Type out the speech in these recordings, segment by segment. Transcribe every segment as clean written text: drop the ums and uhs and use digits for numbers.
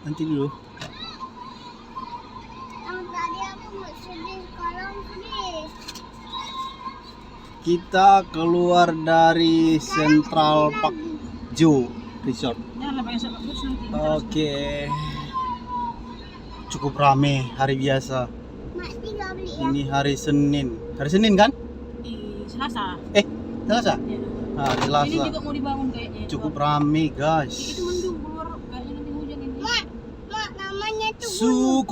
Nanti dulu. Tadi aku mau sedih sekarang sedih. Kita keluar dari Central Park Zoo Resort. Janganlah banyak sok bus nanti. Oke. Cukup rame hari biasa. Mak tinggal beli ya. Ini hari Senin. Hari Senin kan? Selasa. Selasa? Ya. Ah, Ini Selasa. juga mau dibangun kayaknya. Cukup rame, guys. Itu mendung keluar kayaknya nanti hujan ini. Mak namanya tuh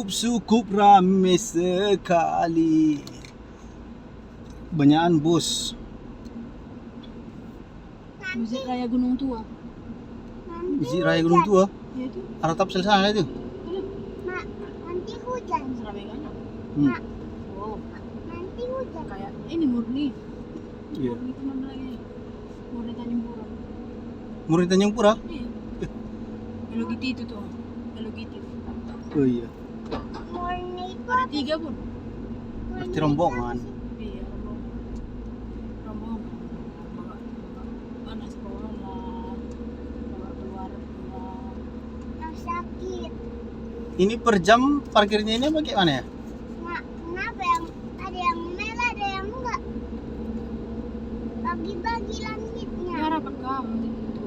Cukup rame sekali. Banyakan bus. Musik Raya Gunung Tua. Isi Raya Gunung Tua. Ya itu. Arah Tapsel sana itu. Mak, nanti hujan. Serame kan? Hmm. Oh, Nanti hujan. kayak ini murni. Iya. Murni teman lagi. Murni Tanjung Pura. Murid Tanjung Pura. Iya. Hello Kitty itu tuh. Hello Kitty. Oh iya. Murni itu Ada 3 pun. Berarti rombongan. Iya, rombongan. Anak sekolah lah. Keluar. yang sakit. Ini per jam parkirnya ini bagaimana ya? Mak, kenapa yang ada yang merah ada yang enggak? Bagi-bagi langitnya. Ya rapat kamu itu.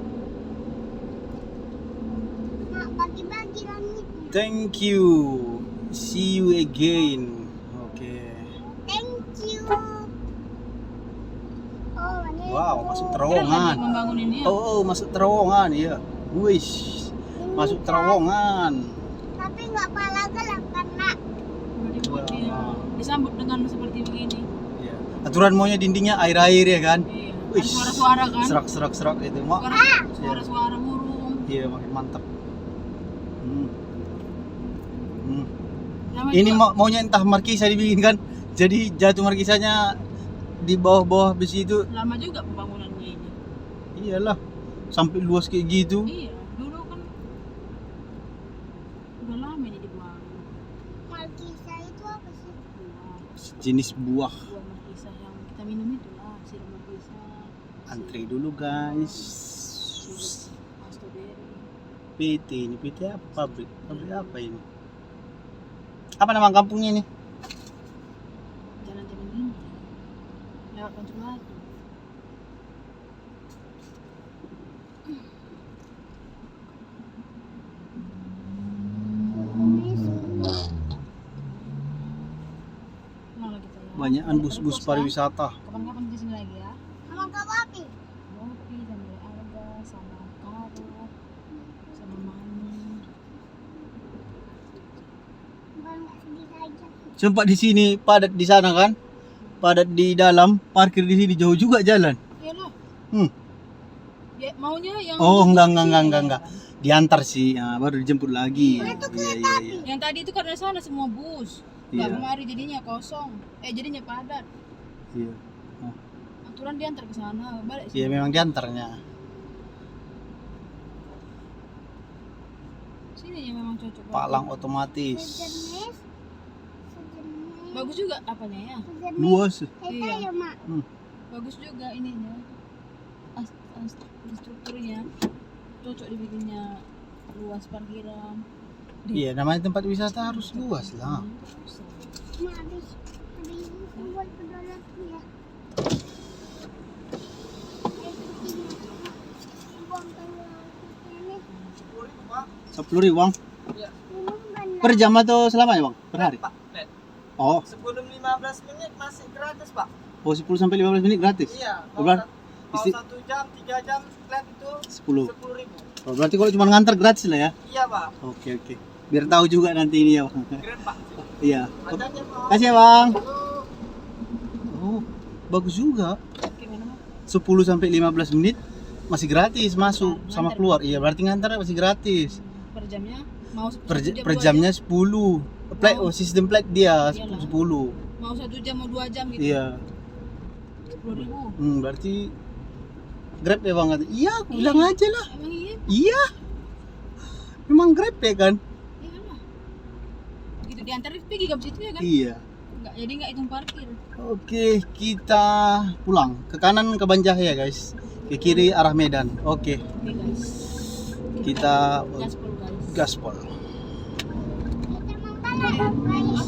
Mak, bagi-bagi langitnya. Thank you. See you again. Oke. Thank you. Oh, ini. Wow, masuk Kira terowongan. lagi membangun ini ya. Oh, masuk terowongan ya. Wish. Masuk terowongan. Tapi nggak pala gelap karena Udah dibuat dia. Disambut dengan seperti begini. Iya. Aturan maunya dindingnya air-air ya kan? Iya. Ada Wih. suara-suara kan. Serak itu. Mak. Suara-suara burung. Iya, makin mantap. Hmm. Hmm. Nama Ini juga- maunya entah markisa dibikin kan. Jadi jatuh markisanya di bawah-bawah besi itu. lama juga pembangunannya ini. Iyalah. Sampai luas kayak gitu. Iya, dulu kan udah lama ini dibangun. Malkisa itu apa sih? Buah, Jenis buah. buah markisa yang kita minum itu lah, sirup markisa. Antri dulu guys. Sirup strawberry. PT ini PT apa? Pabrik apa ini? Apa nama kampungnya ini? Jalan-jalan ini. Lewat Konsulatu. Mana kita ya? Banyakan bus-bus pariwisata. Kapan-kapan di sini lagi ya. Sama Kak Papi. Kopi sama alga sama karot sama mani. Bukan nggak sedih aja. Sempat di sini padat di sana kan? Padat di dalam, parkir di sini jauh juga jalan. Iyalah. Hmm. Ya, maunya yang Oh, enggak. Diantar sih, nah, baru dijemput lagi. Iya. Iya. yang tadi itu karena sana semua bus. Iya. Nggak kemari jadinya kosong. Jadinya padat. Iya. Aturan diantar ke sana, balik Iya, sini. memang diantarnya. Sini ya memang cocok. Palang otomatis. Sejenis. Bagus juga apanya ya? Sejenis. Luas. Kita Iya. ya mak. Bagus juga ininya. Strukturnya cocok dibikinnya luas parkiran. Iya, namanya tempat wisata harus luas lah. Mak habis ini buat pedolat ya. Buang ini. 10.000 bang. Minum bandar. Per jam atau selamanya bang? Per hari? Pak, flat. Oh, Sebelum 15 menit masih gratis, Pak. 10 sampai 15 menit gratis. Iya. Bulan? Kalau Isti- 1 jam, 3 jam flat itu 10. 10.000. Oh, berarti kalau cuma ngantar gratis lah ya? Iya, Pak. Oke. Biar tahu juga nanti ini ya bang. Keren, Pak. Iya. Macamnya, Pak. Kasih ya bang. Oh, bagus juga. Gimana Mak? 10 sampai 15 menit masih gratis masuk sama keluar. Iya, berarti ngantar masih gratis. Per jamnya mau Per, 1 jam, per 2 jamnya 10. Plat, Oh. sistem plat dia Iyalah. 10. mau 1 jam mau 2 jam gitu. Iya. 10.000. Berarti Grab ya bang? Iya, aku bilang aja lah. Emang iya? Iya. Memang Grab ya kan? Iya lah. Gitu diantar pergi ke situ ya kan? Iya. Jadi nggak hitung parkir. Oke, kita pulang. Ke kanan ke Banjahya guys. Ke kiri arah Medan. Oke, Oke guys. kita Gaspol guys. gaspol. mana? Price.